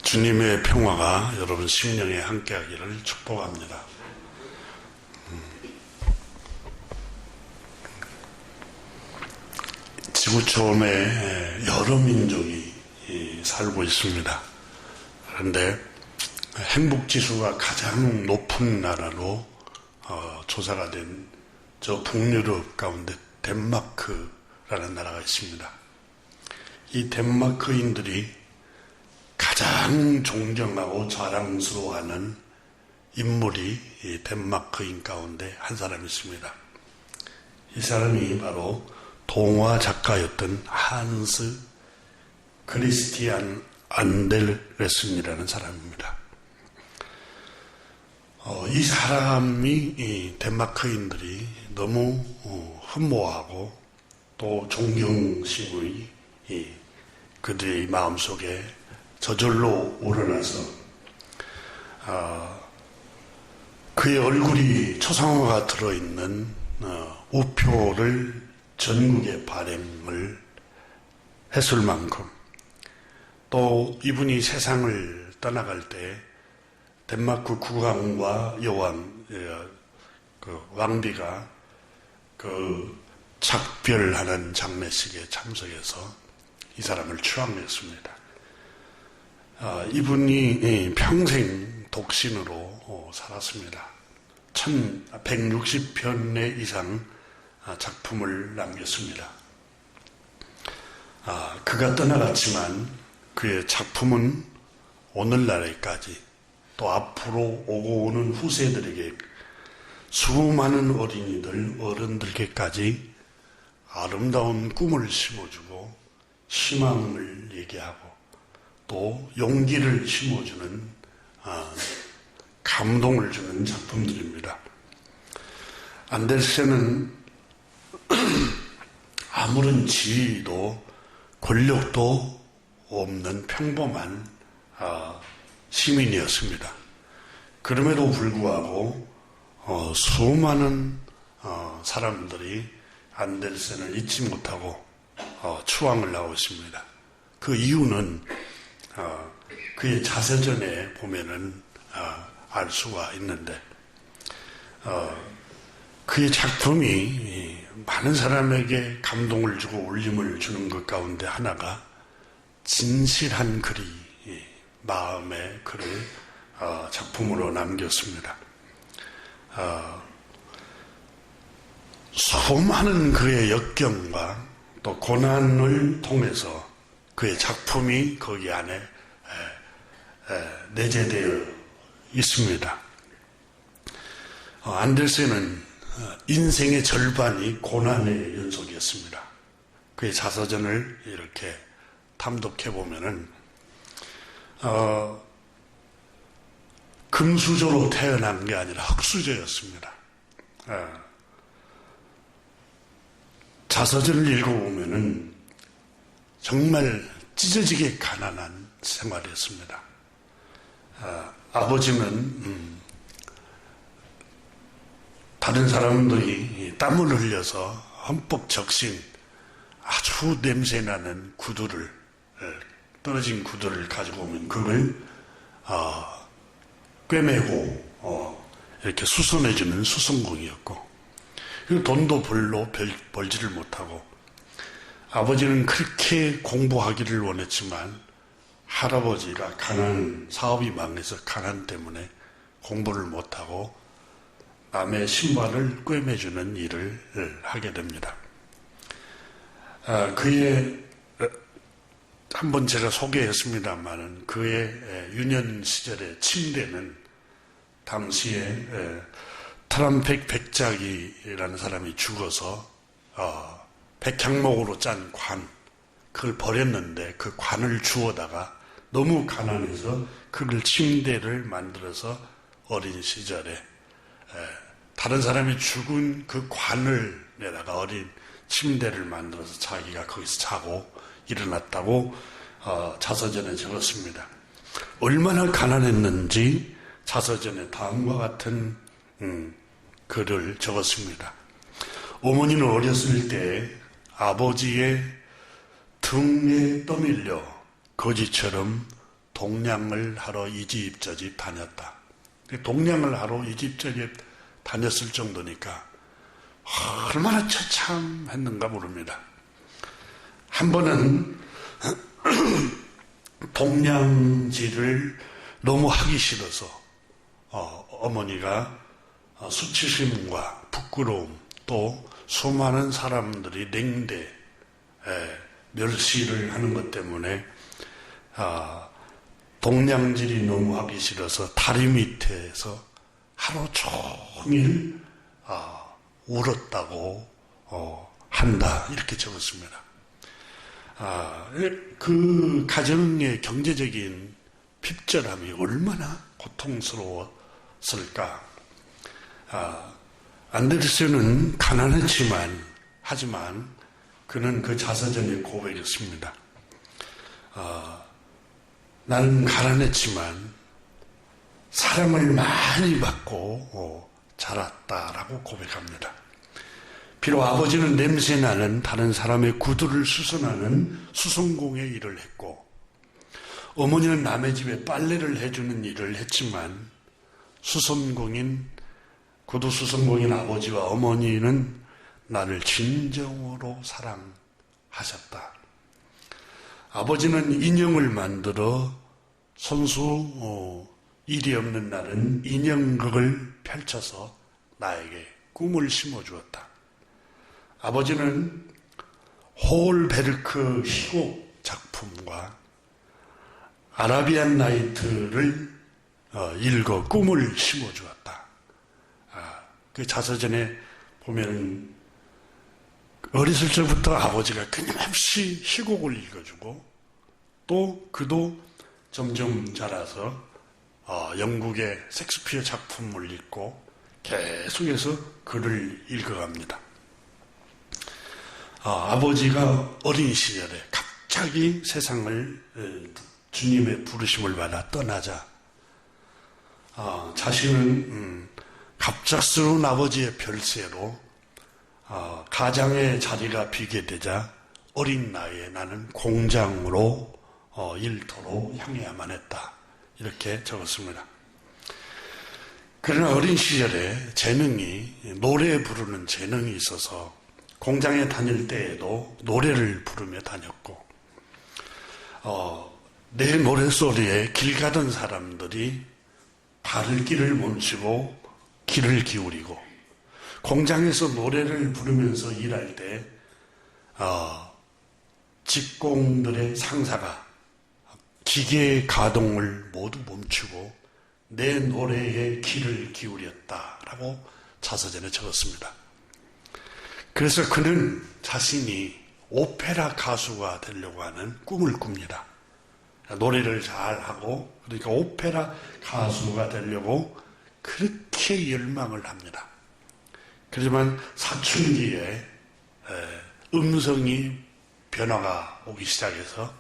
주님의 평화가 여러분 심령에 함께하기를 축복합니다. 지구촌에 여러 민족이 살고 있습니다. 그런데 행복지수가 가장 높은 나라로 조사가 된 저 북유럽 가운데 덴마크라는 나라가 있습니다. 이 덴마크인들이 가장 존경하고 자랑스러워하는 인물이 이 덴마크인 가운데 한 사람이 있습니다. 이 사람이 바로 동화 작가였던 한스 크리스티안 안데르센이라는 사람입니다. 이 사람이 이 덴마크인들이 너무 흠모하고 또 존경심이 그들의 마음속에 저절로 우러나서 그의 얼굴이 초상화가 들어있는 우표를 전국에 발행을 했을 만큼 또 이분이 세상을 떠나갈 때 덴마크 국왕과 여왕 그 왕비가 그 작별하는 장례식에 참석해서 이 사람을 추앙했습니다. 이분이 평생 독신으로 살았습니다. 1160편의 이상 작품을 남겼습니다. 그가 떠나갔지만 그의 작품은 오늘날에까지 또 앞으로 오고 오는 후세들에게 수많은 어린이들, 어른들에게까지 아름다운 꿈을 심어주고 희망을 얘기하고 또 용기를 심어주는 감동을 주는 작품들입니다. 안데르센은 아무런 지위도 권력도 없는 평범한 시민이었습니다. 그럼에도 불구하고 수많은 사람들이 안데르센을 잊지 못하고 추앙을 하고 있습니다. 그 이유는 그의 자서전에 보면은 알 수가 있는데 그의 작품이 많은 사람에게 감동을 주고 울림을 주는 것 가운데 하나가 진실한 글이 마음의 글을 작품으로 남겼습니다. 수많은 그의 역경과 또 고난을 통해서 그의 작품이 거기 안에 내재되어 있습니다. 안데르센은 인생의 절반이 고난의 연속이었습니다. 그의 자서전을 이렇게 탐독해 보면은 금수저로 태어난 게 아니라 흙수저였습니다. 자서전을 읽어보면은 정말 찢어지게 가난한 생활이었습니다. 아버지는 다른 사람들이 땀을 흘려서 흠뻑 적신 아주 냄새나는 구두를 떨어진 구두를 가지고 오면 그걸 꿰매고 이렇게 수선해주는 수선공이었고 그리고 돈도 별로 벌지를 못하고 아버지는 그렇게 공부하기를 원했지만 할아버지가 사업이 망해서 가난 때문에 공부를 못하고 남의 신발을 꿰매주는 일을 하게 됩니다. 그의 한번 제가 소개했습니다만은 그의 유년 시절의 침대는 당시에 트람펙 백작이라는 사람이 죽어서 백향목으로 짠 관, 그걸 버렸는데 그 관을 주워다가 너무 가난해서 그걸 침대를 만들어서 어린 시절에 다른 사람이 죽은 그 관을 내다가 어린 침대를 만들어서 자기가 거기서 자고 일어났다고 자서전에 적었습니다. 얼마나 가난했는지 자서전에 다음과 같은 글을 적었습니다. 어머니는 어렸을 때 아버지의 등에 떠밀려 거지처럼 동량을 하러 이 집 저 집 다녔다. 동량을 하러 이 집 저 집 다녔을 정도니까 얼마나 처참했는가 모릅니다. 한 번은 동량질을 너무 하기 싫어서 어머니가 수치심과 부끄러움 또 수많은 사람들이 냉대 멸시를 하는 것 때문에 동량질이 너무 하기 싫어서 다리 밑에서 하루 종일 울었다고 한다 이렇게 적었습니다. 그 가정의 경제적인 핍절함이 얼마나 고통스러웠을까. 안데르센은 가난했지만 하지만 그는 그 자서전에 고백했습니다. 나는 가난했지만 사랑을 많이 받고 자랐다라고 고백합니다. 비록 아버지는 냄새나는 다른 사람의 구두를 수선하는 수선공의 일을 했고 어머니는 남의 집에 빨래를 해주는 일을 했지만 구두 수선공인 아버지와 어머니는 나를 진정으로 사랑하셨다. 아버지는 인형을 만들어 손수 일이 없는 날은 인형극을 펼쳐서 나에게 꿈을 심어주었다. 아버지는 홀베르크 희곡 작품과 아라비안 나이트를 읽어 꿈을 심어주었다. 그 자서전에 보면 어렸을 적부터 아버지가 끊임없이 희곡을 읽어주고 또 그도 점점 자라서 영국의 셰익스피어 작품을 읽고 계속해서 글을 읽어갑니다. 아버지가 어린 시절에 갑자기 세상을 주님의 부르심을 받아 떠나자 자신은 갑작스러운 아버지의 별세로 가장의 자리가 비게 되자 어린 나이에 나는 공장으로 일터로 향해야만 했다. 이렇게 적었습니다. 그러나 어린 시절에 노래 부르는 재능이 있어서 공장에 다닐 때에도 노래를 부르며 다녔고 내 노래소리에 길 가던 사람들이 발길을 멈추고 귀를 기울이고 공장에서 노래를 부르면서 일할 때 직공들의 상사가 기계의 가동을 모두 멈추고 내 노래에 귀를 기울였다라고 자서전에 적었습니다. 그래서 그는 자신이 오페라 가수가 되려고 하는 꿈을 꿉니다. 노래를 잘하고 그러니까 오페라 가수가 되려고 그렇게 열망을 합니다. 그렇지만 사춘기에 음성이 변화가 오기 시작해서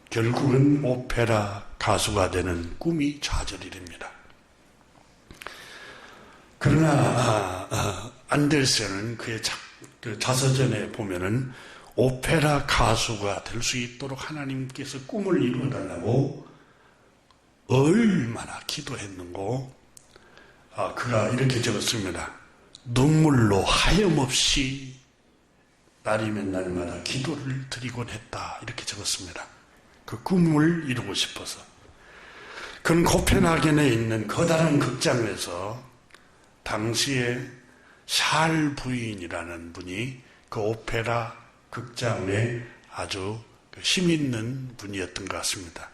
결국은 오페라 가수가 되는 꿈이 좌절이 됩니다. 그러나 안데르센은 그의 자서전에 보면은 오페라 가수가 될 수 있도록 하나님께서 꿈을 이루어달라고 얼마나 기도했는고 그가 이렇게 적었습니다. 눈물로 하염없이 날이면 날마다 기도를 드리곤 했다. 이렇게 적었습니다. 그 꿈을 이루고 싶어서. 그는 코펜하겐에 있는 커다란 극장에서 당시에 샬 부인이라는 분이 그 오페라 극장에 아주 힘있는 분이었던 것 같습니다.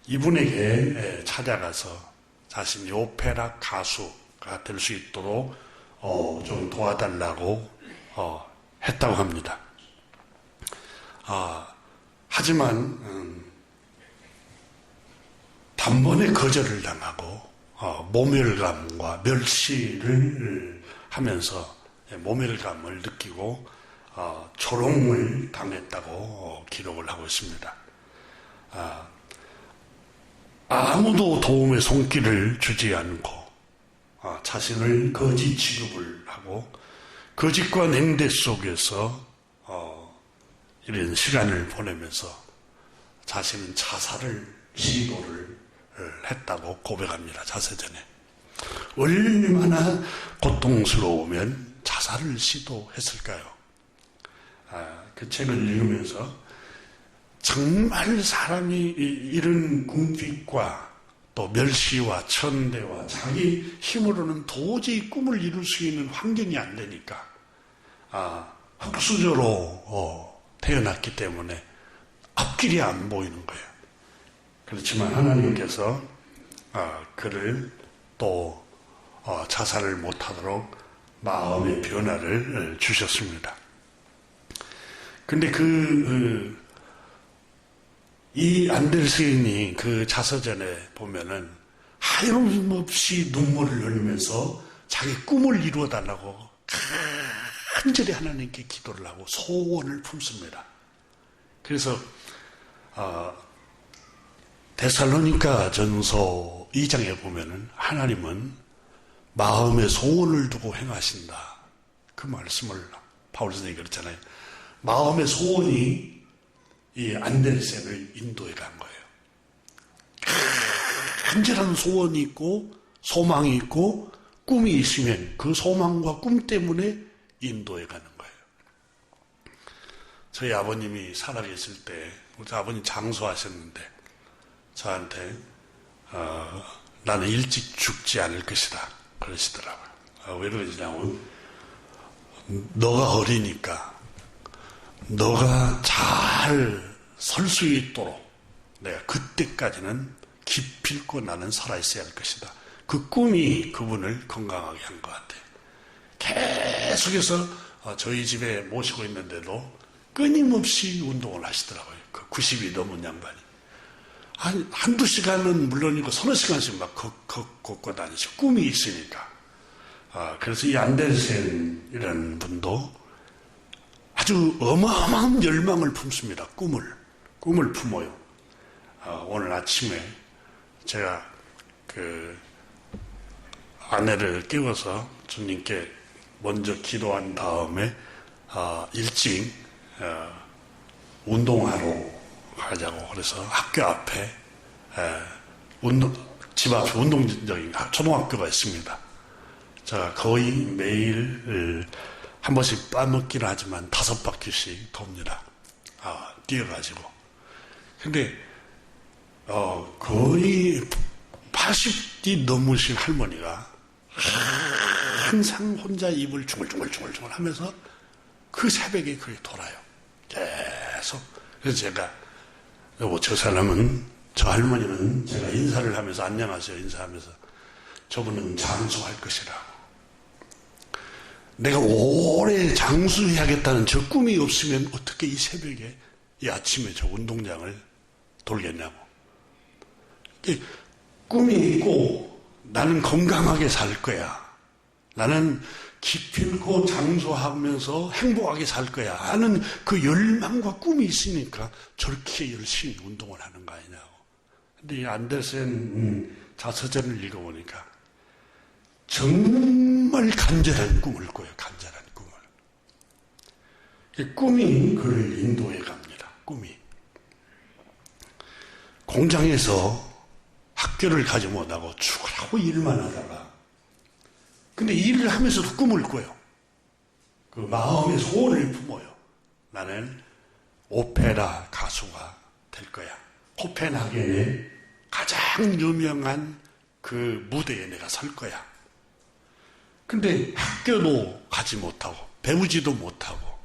이분에게 찾아가서 자신이 오페라 가수가 될 수 있도록 좀 도와달라고 했다고 합니다. 하지만 단번에 거절을 당하고 모멸감과 멸시를 하면서 모멸감을 느끼고 조롱을 당했다고 기록을 하고 있습니다. 아무도 도움의 손길을 주지 않고 자신을 거지 취급을 하고 거짓과 냉대 속에서 이런 시간을 보내면서 자신은 자살을 시도를 했다고 고백합니다. 자서전에. 얼마나 고통스러우면 자살을 시도했을까요? 그 책을 읽으면서 정말 사람이 이런 궁핍과 또 멸시와 천대와 자기 힘으로는 도저히 꿈을 이룰 수 있는 환경이 안 되니까 흙수저로 태어났기 때문에 앞길이 안 보이는 거예요. 그렇지만 하나님께서 그를 또 자살을 못하도록 마음의 변화를 주셨습니다. 근데 이 안델센이 그 자서전에 보면은 하염없이 눈물을 흘리면서 자기 꿈을 이루어달라고 간절히 하나님께 기도를 하고 소원을 품습니다. 그래서 데살로니가 전서 2장에 보면은 하나님은 마음의 소원을 두고 행하신다. 그 말씀을 바울 선생님이 그랬잖아요. 마음의 소원이 이 안델센을 인도해 간 거예요. 간절한 소원이 있고 소망이 있고 꿈이 있으면 그 소망과 꿈 때문에 인도해 가는 거예요. 저희 아버님이 살아계실 때 우리 아버님 장수하셨는데 저한테 나는 일찍 죽지 않을 것이다 그러시더라고요. 왜 그러시냐면 너가 어리니까 너가 잘 설 수 있도록 내가 그때까지는 기필코 나는 살아있어야 할 것이다. 그 꿈이 그분을 건강하게 한 것 같아요. 계속해서 저희 집에 모시고 있는데도 끊임없이 운동을 하시더라고요. 그 90이 넘은 양반이. 한두 시간은 물론이고 서너 시간씩 막 걷고 다니시고 꿈이 있으니까. 그래서 이 안델센이라는 분도 아주 어마어마한 열망을 품습니다. 꿈을 품어요. 오늘 아침에 제가 그 아내를 깨워서 주님께 먼저 기도한 다음에 일찍 운동하러 가자고 그래서 학교 앞에 집 앞에 운동적인 초등학교가 있습니다. 제가 거의 매일 한 번씩 빠먹기는 하지만 5바퀴씩 돕니다. 뛰어가지고. 근데 거의 80이 넘으신 할머니가 항상 혼자 입을 중얼중얼 하면서 그 새벽에 그렇게 돌아요. 계속. 그래서 제가 여보 저 할머니는 제가 인사를 하면서 안녕하세요 인사하면서 저분은 장수할 것이라고. 내가 오래 장수해야겠다는 저 꿈이 없으면 어떻게 이 새벽에 이 아침에 저 운동장을 돌겠냐고. 꿈이 있고 나는 건강하게 살 거야. 나는 기필코 장수하면서 행복하게 살 거야 하는 그 열망과 꿈이 있으니까 저렇게 열심히 운동을 하는 거 아니냐고. 근데 이 안델센 자서전을 읽어보니까 정말 간절한 꿈을 꿔요. 간절한 꿈을. 꿈이 그를 인도해 갑니다. 꿈이. 공장에서 학교를 가지 못하고 죽으라고 일만 하다가 근데 일을 하면서도 꿈을 꿔요. 그 마음의 소원을 품어요. 나는 오페라 가수가 될 거야. 코펜하겐의 가장 유명한 그 무대에 내가 설 거야. 근데 학교도 가지 못하고 배우지도 못하고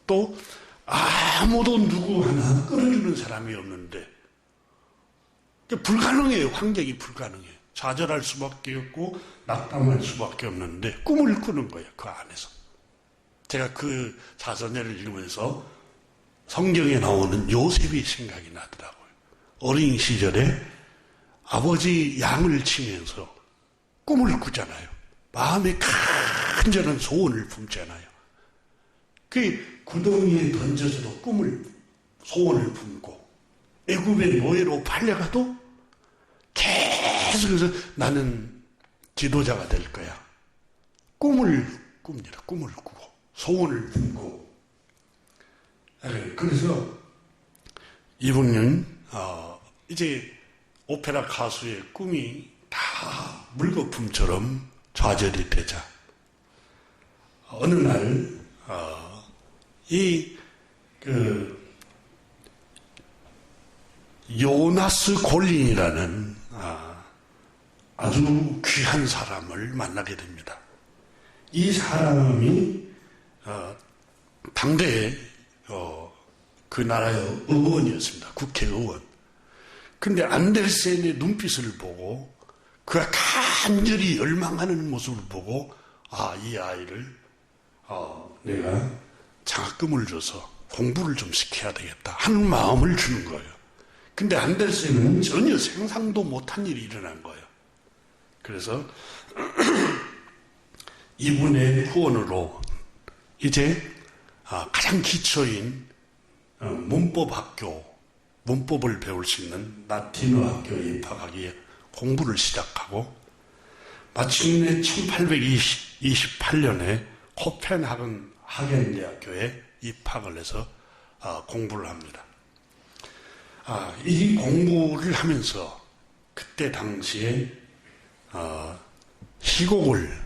또 아무도 누구 하나 끌어주는 사람이 없는데 불가능해요. 환경이 불가능해요. 좌절할 수밖에 없고 낙담할 수밖에 없는데 꿈을 꾸는 거예요. 그 안에서. 제가 그 자서전을 읽으면서 성경에 나오는 요셉이 생각이 나더라고요. 어린 시절에 아버지 양을 치면서 꿈을 꾸잖아요. 마음에 간절한 소원을 품잖아요. 그 구덩이에 던져져도 소원을 품고 애굽의 노예로 팔려가도 계속해서 나는 지도자가 될 거야. 꿈을 꿉니다. 꿈을 꾸고 소원을 품고. 그래서 이분은 이제 오페라 가수의 꿈이 다 물거품처럼 좌절이 되자 어느 날 요나스 골린이라는 아주 귀한 사람을 만나게 됩니다. 이 사람이 당대에 그 나라의 의원이었습니다. 국회의원. 근데 안데르센의 눈빛을 보고 그가 간절히 열망하는 모습을 보고 이 아이를 내가 장학금을 줘서 공부를 좀 시켜야 되겠다 하는 마음을 주는 거예요. 근데 안데르센은 전혀 생상도 못한 일이 일어난 거예요. 그래서 이분의 후원으로 이제 가장 기초인 문법을 배울 수 있는 라틴어 학교에 입학하기에 공부를 시작하고 마침내 1828년에 코펜하겐 대학교에 입학을 해서 공부를 합니다. 이 공부를 하면서 그때 당시에 희곡을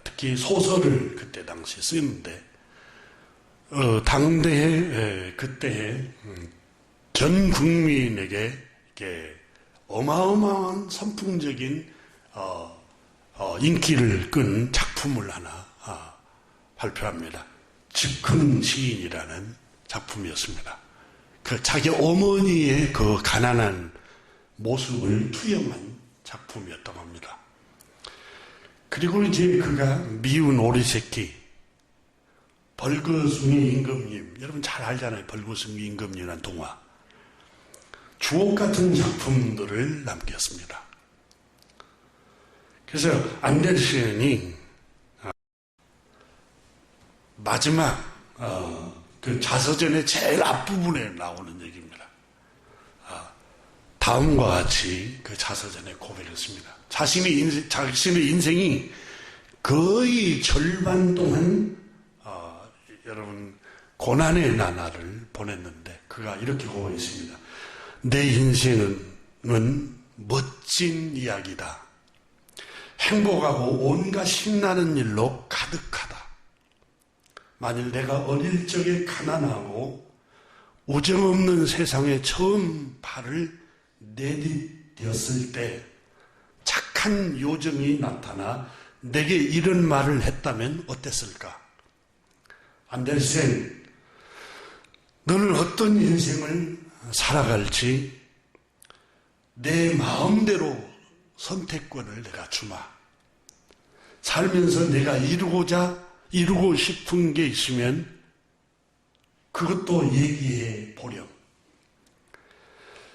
특히 소설을 그때 당시에 쓰는데 당대에 그때에 전 국민에게 이렇게 어마어마한 선풍적인 인기를 끈 작품을 하나 발표합니다. 즉흥 시인이라는 작품이었습니다. 그 자기 어머니의 그 가난한 모습을 투영한 작품이었다고 합니다. 그리고 이제 그가 미운 오리새끼, 벌거숭이 임금님, 여러분 잘 알잖아요. 벌거숭이 임금님이라는 동화. 주옥 같은 작품들을 남겼습니다. 그래서 안데르센이 마지막 그 자서전의 제일 앞부분에 나오는 얘기입니다. 다음과 같이 그 자서전에 고백했습니다. 자신의 인생이 거의 절반 동안 여러분 고난의 나날을 보냈는데 그가 이렇게 고백했습니다. 내 인생은 멋진 이야기다. 행복하고 온갖 신나는 일로 가득하다. 만일 내가 어릴 적에 가난하고 우정 없는 세상에 처음 발을 내디뎠을 때 착한 요정이 나타나 내게 이런 말을 했다면 어땠을까? 안데르센, 너는 어떤 인생을 살아갈지 내 마음대로 선택권을 내가 주마. 살면서 내가 이루고 싶은 게 있으면 그것도 얘기해 보렴.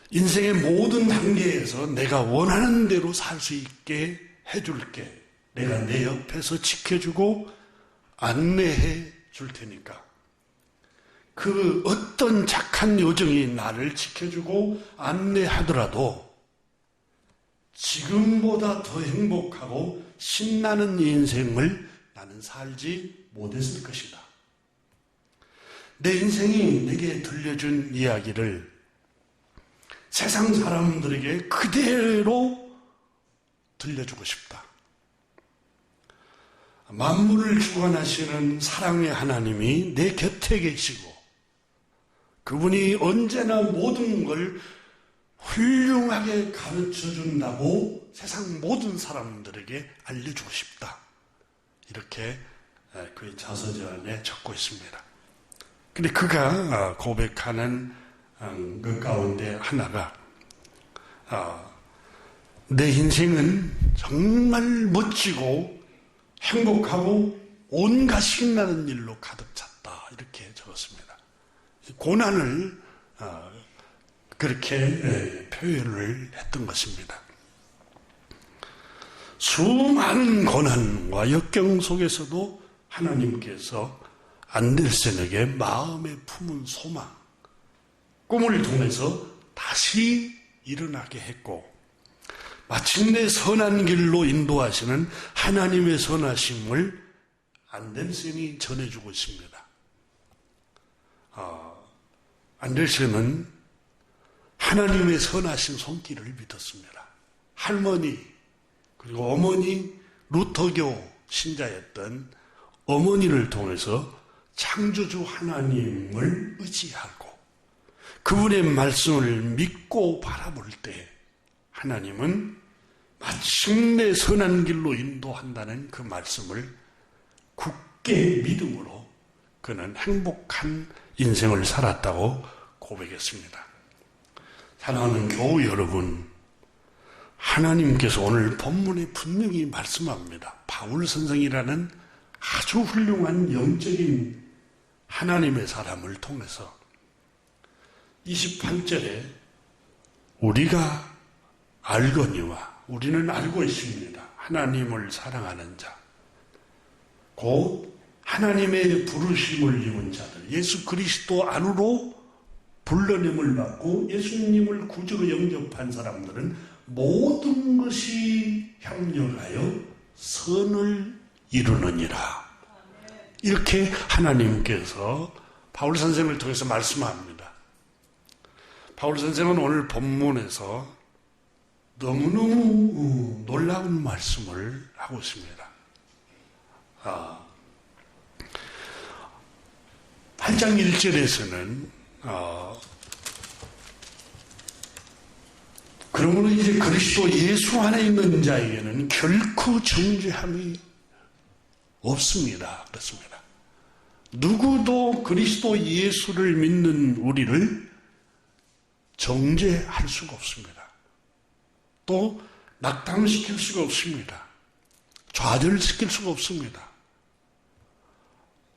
인생의 모든 단계에서 내가 원하는 대로 살 수 있게 해줄게. 내가 내 옆에서 지켜주고 안내해 줄 테니까. 그 어떤 착한 요정이 나를 지켜주고 안내하더라도 지금보다 더 행복하고 신나는 인생을 나는 살지 못했을 것이다. 내 인생이 내게 들려준 이야기를 세상 사람들에게 그대로 들려주고 싶다. 만물을 주관하시는 사랑의 하나님이 내 곁에 계시고 그분이 언제나 모든 걸 훌륭하게 가르쳐준다고 세상 모든 사람들에게 알려주고 싶다. 이렇게 그의 자서전에 적고 있습니다. 근데 그가 고백하는 그 가운데 하나가 내 인생은 정말 멋지고 행복하고 온갖 신나는 일로 가득 찼다. 이렇게 적었습니다. 고난을 그렇게 표현을 했던 것입니다. 수많은 고난과 역경 속에서도 하나님께서 안데르센에게 마음에 품은 소망, 꿈을 통해서 다시 일어나게 했고 마침내 선한 길로 인도하시는 하나님의 선하심을 안데르센이 전해주고 있습니다. 안데르센은 하나님의 선하신 손길을 믿었습니다. 할머니 그리고 어머니 루터교 신자였던 어머니를 통해서 창조주 하나님을 의지하고 그분의 말씀을 믿고 바라볼 때 하나님은 마침내 선한 길로 인도한다는 그 말씀을 굳게 믿음으로 그는 행복한 인생을 살았다고 고백했습니다. 사랑하는 교우 여러분, 하나님께서 오늘 본문에 분명히 말씀합니다. 바울 선생이라는 아주 훌륭한 영적인 하나님의 사람을 통해서 28절에 우리가 알거니와 우리는 알고 있습니다. 하나님을 사랑하는 자, 곧 하나님의 부르심을 입은 자들, 예수 그리스도 안으로 불러냄을 받고 예수님을 구주로 영접한 사람들은 모든 것이 협력하여 선을 이루느니라. 이렇게 하나님께서 바울 선생을 통해서 말씀합니다. 바울 선생은 오늘 본문에서 너무너무 놀라운 말씀을 하고 있습니다. 8장 1절에서는 그러므로 이제 그리스도 예수 안에 있는 자에게는 결코 정죄함이 없습니다. 그렇습니다. 누구도 그리스도 예수를 믿는 우리를 정죄할 수가 없습니다. 또 낙담시킬 수가 없습니다. 좌절시킬 수가 없습니다.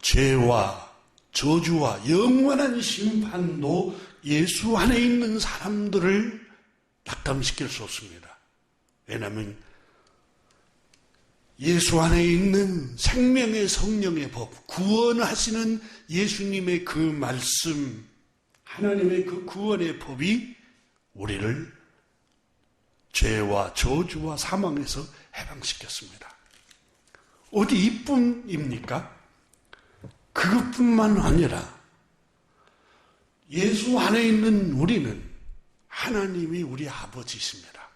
죄와 저주와 영원한 심판도 예수 안에 있는 사람들을 낙담시킬 수 없습니다. 왜냐하면 예수 안에 있는 생명의 성령의 법, 구원하시는 예수님의 그 말씀, 하나님의 그 구원의 법이 우리를 죄와 저주와 사망에서 해방시켰습니다. 어디 이뿐입니까? 그것뿐만 아니라 예수 안에 있는 우리는 하나님이 우리 아버지십니다.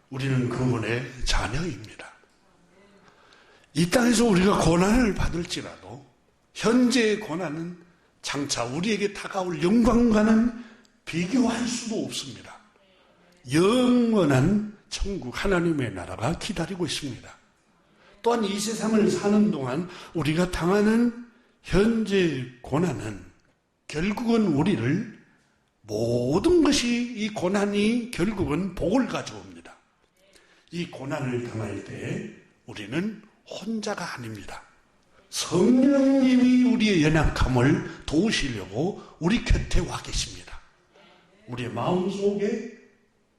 우리는 그분의 자녀입니다. 이 땅에서 우리가 고난을 받을지라도 현재의 고난은 장차 우리에게 다가올 영광과는 비교할 수도 없습니다. 영원한 천국 하나님의 나라가 기다리고 있습니다. 또한 이 세상을 사는 동안 우리가 당하는 현재 고난은 결국은 우리를 모든 것이 이 고난이 결국은 복을 가져옵니다. 이 고난을 당할 때 우리는 혼자가 아닙니다. 성령님이 우리의 연약함을 도우시려고 우리 곁에 와 계십니다. 우리의 마음속에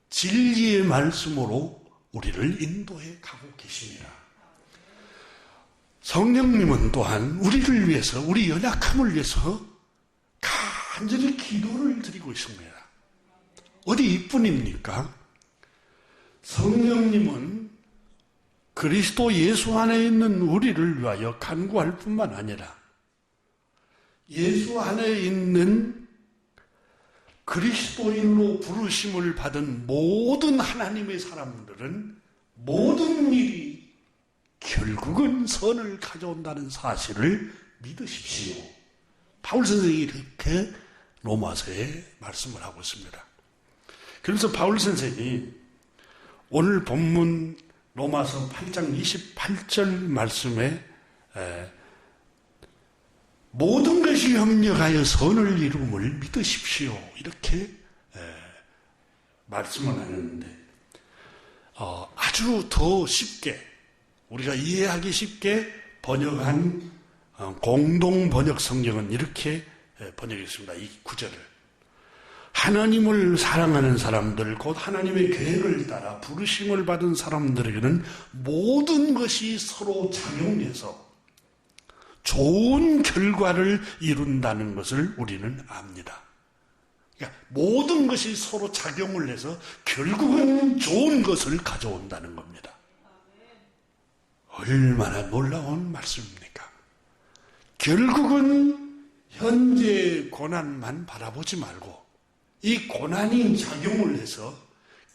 진리의 말씀으로 우리를 인도해 가고 계십니다. 성령님은 또한 우리를 위해서, 우리 연약함을 위해서 간절히 기도를 드리고 있습니다. 어디 이뿐입니까? 성령님은 그리스도 예수 안에 있는 우리를 위하여 간구할 뿐만 아니라 예수 안에 있는 그리스도인으로 부르심을 받은 모든 하나님의 사람들은 모든 일이 결국은 선을 가져온다는 사실을 믿으십시오. 바울 선생이 이렇게 로마서에 말씀을 하고 있습니다. 그래서 바울 선생이 오늘 본문 로마서 8장 28절 말씀에 모든 것이 협력하여 선을 이루음을 믿으십시오. 이렇게 말씀을 하는데 아주 더 쉽게 우리가 이해하기 쉽게 번역한 공동 번역 성경은 이렇게 번역했습니다. 이 구절을 하나님을 사랑하는 사람들, 곧 하나님의 계획을 따라 부르심을 받은 사람들에게는 모든 것이 서로 작용해서 좋은 결과를 이룬다는 것을 우리는 압니다. 그러니까 모든 것이 서로 작용을 해서 결국은 좋은 것을 가져온다는 겁니다. 얼마나 놀라운 말씀입니까? 결국은 현재 고난만 바라보지 말고 이 고난이 작용을 해서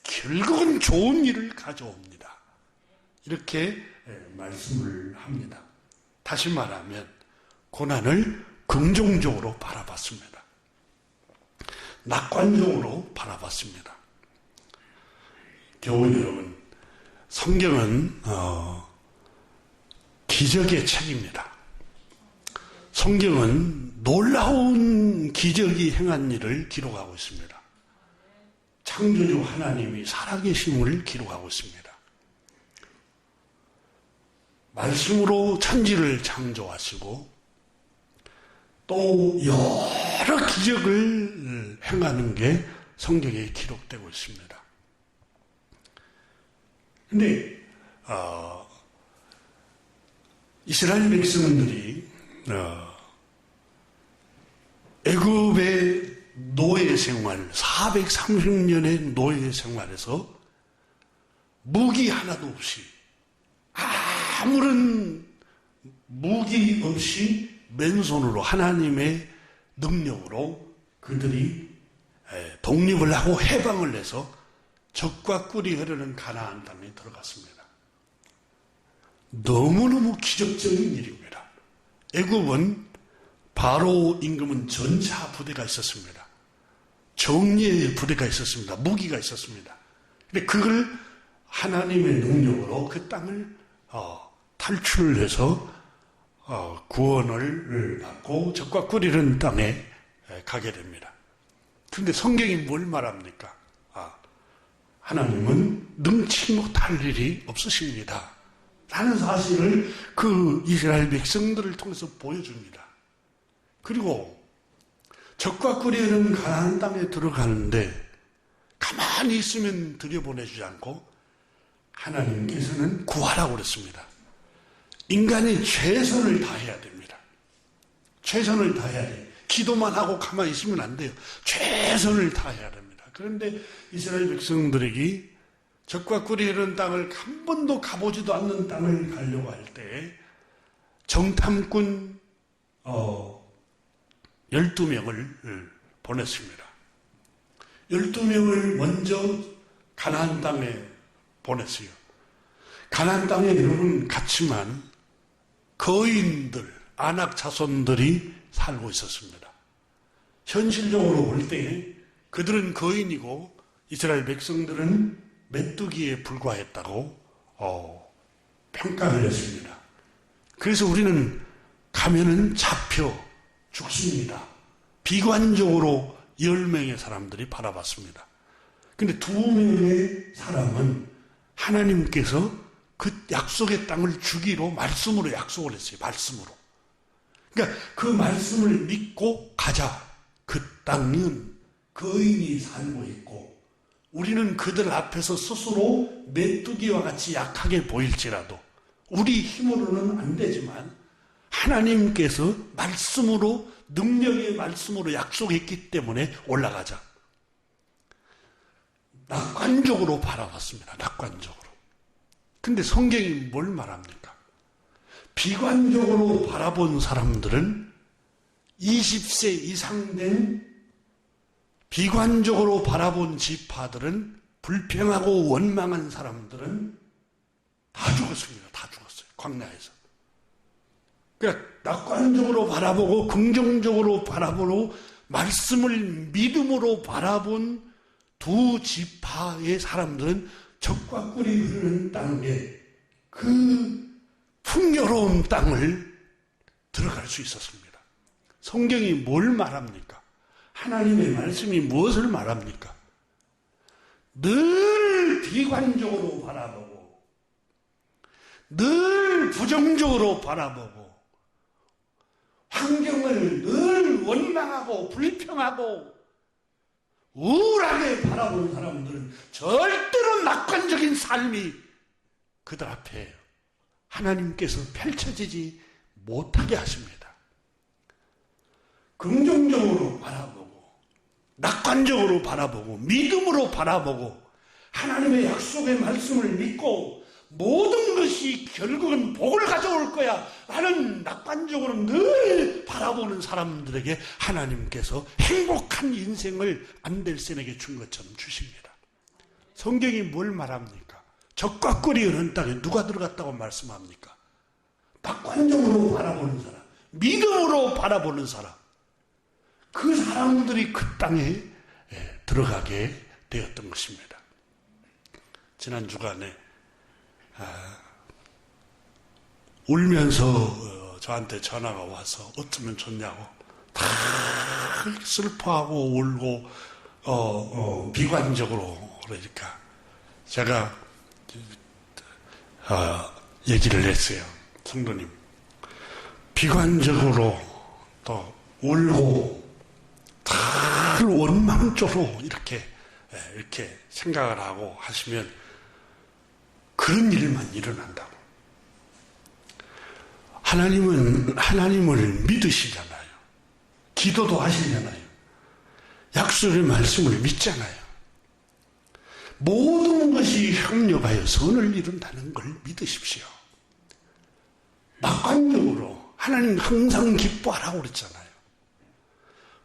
결국은 좋은 일을 가져옵니다. 이렇게 말씀을 합니다. 다시 말하면 고난을 긍정적으로 바라봤습니다. 낙관적으로 바라봤습니다. 교우 여러분, 성경은 기적의 책입니다. 성경은 놀라운 기적이 행한 일을 기록하고 있습니다. 창조주 하나님이 살아계심을 기록하고 있습니다. 말씀으로 천지를 창조하시고 또 여러 기적을 행하는 게 성경에 기록되고 있습니다. 근데 이스라엘 백성들이 애굽의 노예 생활 430년의 노예 생활에서 무기 하나도 없이 아무런 무기 없이 맨손으로 하나님의 능력으로 그들이 독립을 하고 해방을 해서 젖과 꿀이 흐르는 가나안 땅에 들어갔습니다. 너무너무 기적적인 일입니다. 애굽은 바로 임금은 전차 부대가 있었습니다. 정예의 부대가 있었습니다. 무기가 있었습니다. 근데 그걸 하나님의 능력으로 그 땅을 탈출을 해서 구원을 받고 젖과 꿀이 흐르는 땅에 가게 됩니다. 그런데 성경이 뭘 말합니까? 하나님은 능치 못할 일이 없으십니다. 라는 사실을 그 이스라엘 백성들을 통해서 보여줍니다. 그리고 젖과 꿀이 흐르는 가나안 땅에 들어가는데 가만히 있으면 들여보내주지 않고 하나님께서는 구하라고 그랬습니다. 인간이 최선을 다해야 됩니다. 최선을 다해야 돼요. 기도만 하고 가만히 있으면 안 돼요. 최선을 다해야 됩니다. 그런데 이스라엘 백성들에게 젖과 꿀이 흐르는 땅을 한 번도 가보지도 않는 땅을 가려고 할 때 정탐꾼 12명을 보냈습니다. 12명을 먼저 가나안 땅에 보냈어요. 가나안 땅에 여러분 갔지만 거인들, 아낙 자손들이 살고 있었습니다. 현실적으로 볼 때 그들은 거인이고 이스라엘 백성들은 메뚜기에 불과했다고 평가를 했습니다. 그래서 우리는 가면은 잡혀 죽습니다. 비관적으로 10명의 사람들이 바라봤습니다. 근데 2명의 사람은 하나님께서 그 약속의 땅을 주기로 말씀으로 약속을 했어요. 말씀으로. 그러니까 그 말씀을 믿고 가자. 그 땅은 거인이 살고 있고 우리는 그들 앞에서 스스로 메뚜기와 같이 약하게 보일지라도 우리 힘으로는 안 되지만 하나님께서 말씀으로 능력의 말씀으로 약속했기 때문에 올라가자. 낙관적으로 바라봤습니다. 낙관적으로. 근데 성경이 뭘 말합니까? 비관적으로 바라본 사람들은 20세 이상 된 비관적으로 바라본 지파들은 불평하고 원망한 사람들은 다 죽었습니다. 다 죽었어요. 광야에서. 그러니까 낙관적으로 바라보고 긍정적으로 바라보고 말씀을 믿음으로 바라본 두 지파의 사람들은 젖과 꿀이 흐르는 땅에 그 풍요로운 땅을 들어갈 수 있었습니다. 성경이 뭘 말합니까? 하나님의 말씀이 무엇을 말합니까? 늘 비관적으로 바라보고 늘 부정적으로 바라보고 환경을 늘 원망하고 불평하고 우울하게 바라보는 사람들은 절대로 낙관적인 삶이 그들 앞에 하나님께서 펼쳐지지 못하게 하십니다. 긍정적으로 바라보고 낙관적으로 바라보고 믿음으로 바라보고 하나님의 약속의 말씀을 믿고 모든 것이 결국은 복을 가져올 거야 라는 낙관적으로 늘 바라보는 사람들에게 하나님께서 행복한 인생을 안델센에게 준 것처럼 주십니다. 성경이 뭘 말합니까? 적과 꿀이 흐르는 땅에 누가 들어갔다고 말씀합니까? 낙관적으로 바라보는 사람, 믿음으로 바라보는 사람, 그 사람들이 그 땅에 들어가게 되었던 것입니다. 지난 주간에 울면서 저한테 전화가 와서 어쩌면 좋냐고 다 슬퍼하고 울고 비관적으로 그러니까 제가 얘기를 했어요. 성도님, 비관적으로 또 울고 다 원망적으로 이렇게 생각을 하고 하시면 그런 일만 일어난다고. 하나님은 하나님을 믿으시잖아요. 기도도 하시잖아요. 약속의 말씀을 믿잖아요. 모든 것이 협력하여 선을 이룬다는 걸 믿으십시오. 낙관적으로 하나님 항상 기뻐하라고 그랬잖아요.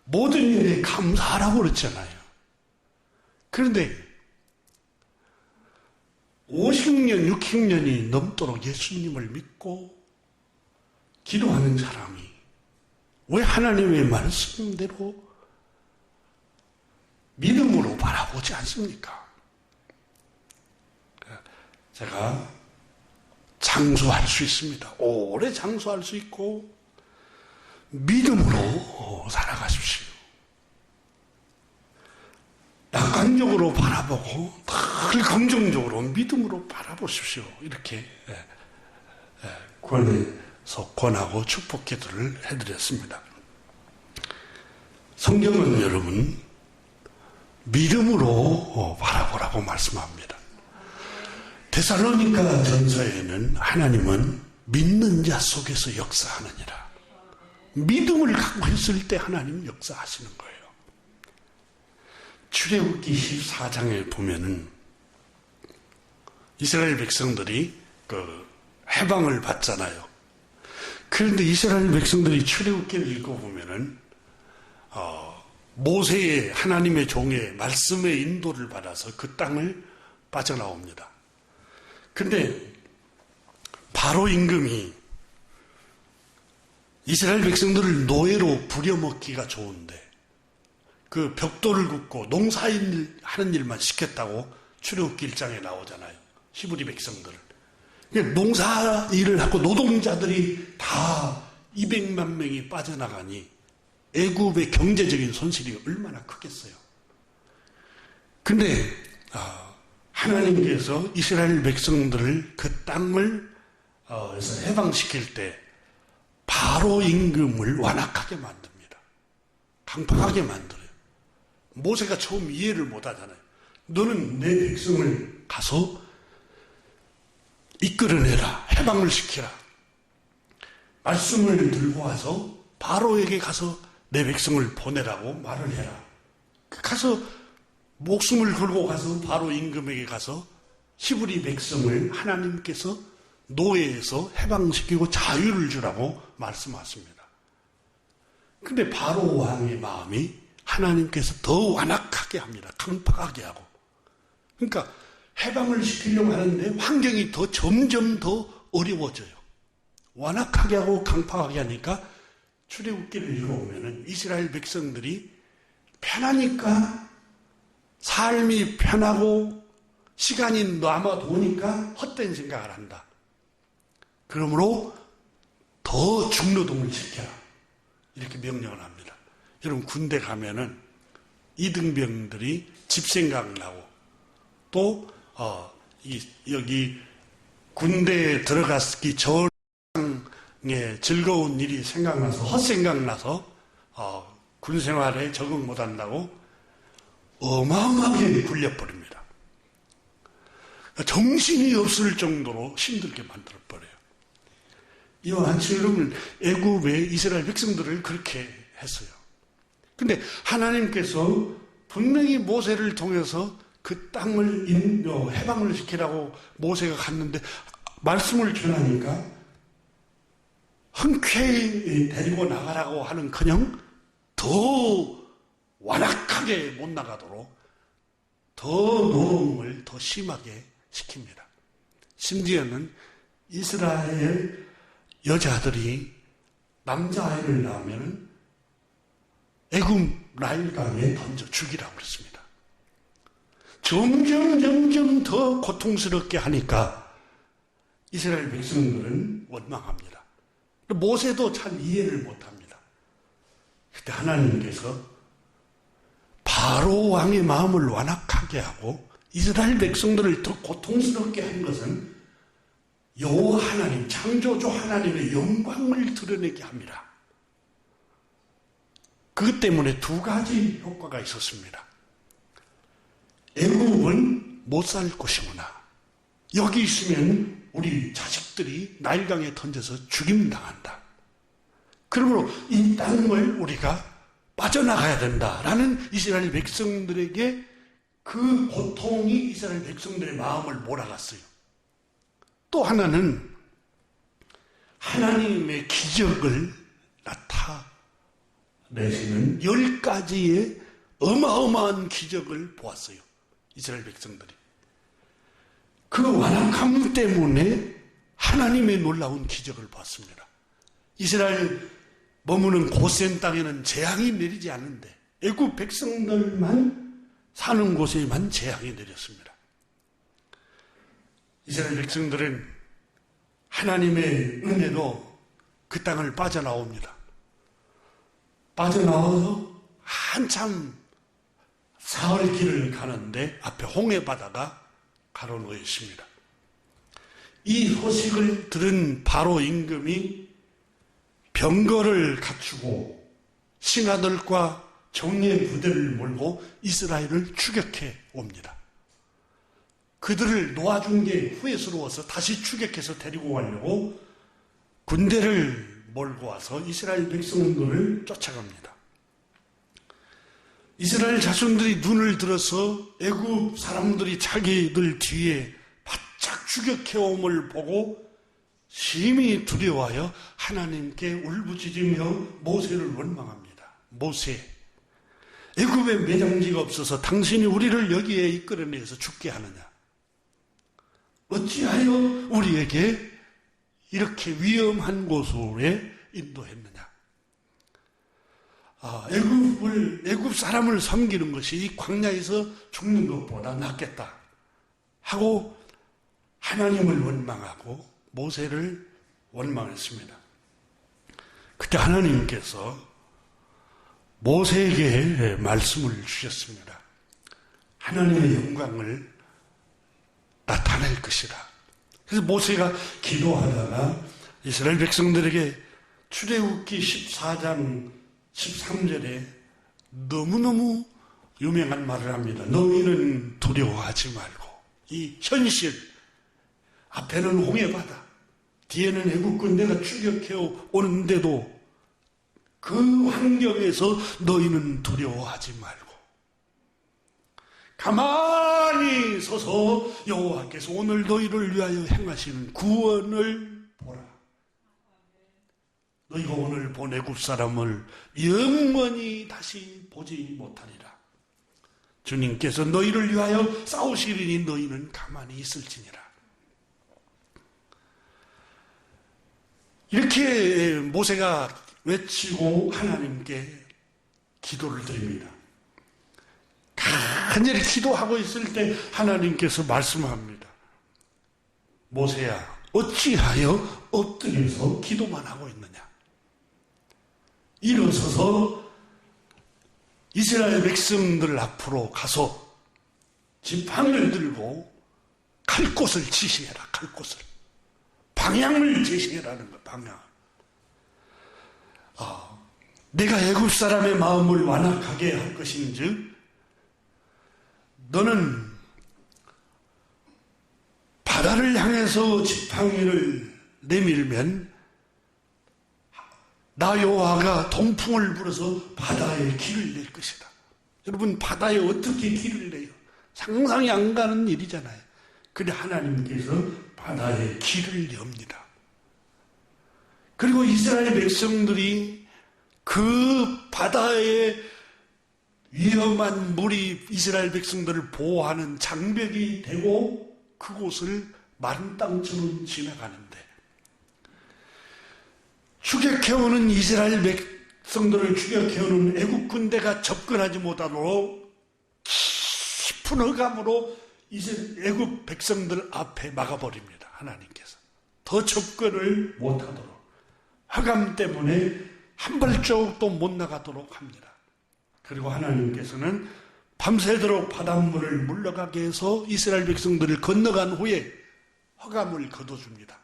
모든 일에 감사하라고 그랬잖아요. 그런데 50년, 60년이 넘도록 예수님을 믿고 기도하는 사람이 왜 하나님의 말씀대로 믿음으로 바라보지 않습니까? 제가 장수할 수 있습니다. 오래 장수할 수 있고 믿음으로 살아가십시오. 낙관적으로 바라보고 늘 긍정적으로 믿음으로 바라보십시오. 이렇게 권하고 축복 기도를 해드렸습니다. 성경은 여러분 믿음으로 바라보라고 말씀합니다. 데살로니가 전서에는 하나님은 믿는 자 속에서 역사하느니라. 믿음을 갖고 있을 때 하나님은 역사하시는 거예요. 출애굽기 14장에 보면은 이스라엘 백성들이 해방을 받잖아요. 그런데 이스라엘 백성들이 출애굽기를 읽어보면은 모세의 하나님의 종의 말씀의 인도를 받아서 그 땅을 빠져나옵니다. 근데 바로 임금이 이스라엘 백성들을 노예로 부려먹기가 좋은데 그 벽돌을 굽고 농사일 하는 일만 시켰다고 출애굽기 1장에 나오잖아요. 히브리 백성들을. 농사 일을 하고 노동자들이 다 200만 명이 빠져나가니 애굽의 경제적인 손실이 얼마나 크겠어요. 근데 하나님께서 이스라엘 백성들을 그 땅을 해방시킬 때 바로 임금을 완악하게 만듭니다. 강팍하게 만들어요. 모세가 처음 이해를 못하잖아요. 너는 내 백성을 가서 이끌어내라. 해방을 시키라. 말씀을 들고 와서 바로에게 가서 내 백성을 보내라고 말을 해라. 가서 목숨을 걸고 가서 바로 임금에게 가서 히브리 백성을 하나님께서 노예에서 해방시키고 자유를 주라고 말씀하십니다. 근데 바로 왕의 마음이 하나님께서 더 완악하게 합니다. 강팍하게 하고. 그러니까 해방을 시키려고 하는데 환경이 점점 더 어려워져요. 완악하게 하고 강팍하게 하니까 출애굽기를 읽어보면 이스라엘 백성들이 편하니까 삶이 편하고 시간이 남아도니까 헛된 생각을 한다. 그러므로 더 중노동을 시켜라. 이렇게 명령을 합니다. 여러분 군대 가면은 이등병들이 집 생각나고 또 여기 군대에 들어갔기 전에 즐거운 일이 생각나서 헛생각나서 군생활에 적응 못한다고 어마어마하게 굴려버립니다. 정신이 없을 정도로 힘들게 만들어버려요. 이와 같이 여러분 애굽의 이스라엘 백성들을 그렇게 했어요. 근데 하나님께서 분명히 모세를 통해서 그 땅을 해방을 시키라고 모세가 갔는데 말씀을 전하니까 흔쾌히 데리고 나가라고 하는커녕 더 완악하게 못 나가도록 더 노름을 더 심하게 시킵니다. 심지어는 이스라엘 여자들이 남자아이를 낳으면 애굽 나일강에 던져 죽이라고 그랬습니다. 점점 더 고통스럽게 하니까 이스라엘 백성들은 원망합니다. 모세도 잘 이해를 못합니다. 그때 하나님께서 바로 왕의 마음을 완악하게 하고 이스라엘 백성들을 더 고통스럽게 한 것은 여호와 하나님, 창조주 하나님의 영광을 드러내게 합니다. 그것 때문에 두 가지 효과가 있었습니다. 애굽은 못 살 곳이구나. 여기 있으면 우리 자식들이 나일강에 던져서 죽임당한다. 그러므로 이 땅을 우리가 빠져나가야 된다라는 이스라엘 백성들에게 그 고통이 이스라엘 백성들의 마음을 몰아갔어요. 또 하나는 하나님의 기적을 나타내시는 10가지의 어마어마한 기적을 보았어요. 이스라엘 백성들이. 그 완악함 때문에 하나님의 놀라운 기적을 봤습니다. 이스라엘 머무는 고센 땅에는 재앙이 내리지 않는데 애굽 백성들만 사는 곳에만 재앙이 내렸습니다. 이스라엘 백성들은 하나님의 은혜로 그 땅을 빠져나옵니다. 빠져나와서 한참 사흘 길을 가는데 앞에 홍해 바다가 가로놓여 있습니다. 이 소식을 들은 바로 임금이 병거를 갖추고 신하들과 정예 부대를 몰고 이스라엘을 추격해 옵니다. 그들을 놓아준 게 후회스러워서 다시 추격해서 데리고 가려고 군대를 몰고 와서 이스라엘 백성들을 쫓아갑니다. 이스라엘 자손들이 눈을 들어서 애굽 사람들이 자기들 뒤에 바짝 추격해옴을 보고 심히 두려워하여 하나님께 울부짖으며 모세를 원망합니다. 모세, 애굽에 매장지가 없어서 당신이 우리를 여기에 이끌어내서 죽게 하느냐? 어찌하여 우리에게 이렇게 위험한 곳으로 인도했느냐? 애굽 사람을 섬기는 것이 이 광야에서 죽는 것보다 낫겠다 하고 하나님을 원망하고 모세를 원망했습니다. 그때 하나님께서 모세에게 말씀을 주셨습니다. 하나님의 영광을 나타낼 것이다. 그래서 모세가 기도하다가 이스라엘 백성들에게 출애굽기 14장 13절에 너무너무 유명한 말을 합니다. 너희는 두려워하지 말고 이 현실 앞에는 홍해바다 뒤에는 애굽 군대가 추격해 오는데도 그 환경에서 너희는 두려워하지 말고 가만히 서서 여호와께서 오늘 너희를 위하여 행하시는 구원을 보라. 너희가 오늘 본 애굽 사람을 영원히 다시 보지 못하리라. 주님께서 너희를 위하여 싸우시리니 너희는 가만히 있을지니라. 이렇게 모세가 외치고 하나님께 기도를 드립니다. 간절히 기도하고 있을 때 하나님께서 말씀합니다. 모세야, 어찌하여 엎드려서 기도만 하고 있느냐? 일어서서 이스라엘 백성들 앞으로 가서 지팡이를 들고 갈 곳을 지시해라. 갈 곳을. 방향을 제시해라는 거, 방향. 내가 애굽 사람의 마음을 완악하게 할 것인즉 너는 바다를 향해서 지팡이를 내밀면 나 여호와가 동풍을 불어서 바다에 길을 낼 것이다. 여러분, 바다에 어떻게 길을 내요? 상상이 안 가는 일이잖아요. 근데 하나님께서 바다에 길을 엽니다. 그리고 이스라엘 백성들이 그 바다에 위험한 물이 이스라엘 백성들을 보호하는 장벽이 되고 그곳을 마른 땅처럼 지나가는데 추격해오는 이스라엘 백성들을 추격해오는 애국 군대가 접근하지 못하도록 깊은 흑암으로 애국 백성들 앞에 막아버립니다. 하나님께서 더 접근을 못하도록 흑암 때문에 한 발자국도 못 나가도록 합니다. 그리고 하나님께서는 밤새도록 바닷물을 물러가게 해서 이스라엘 백성들을 건너간 후에 흑암을 걷어줍니다.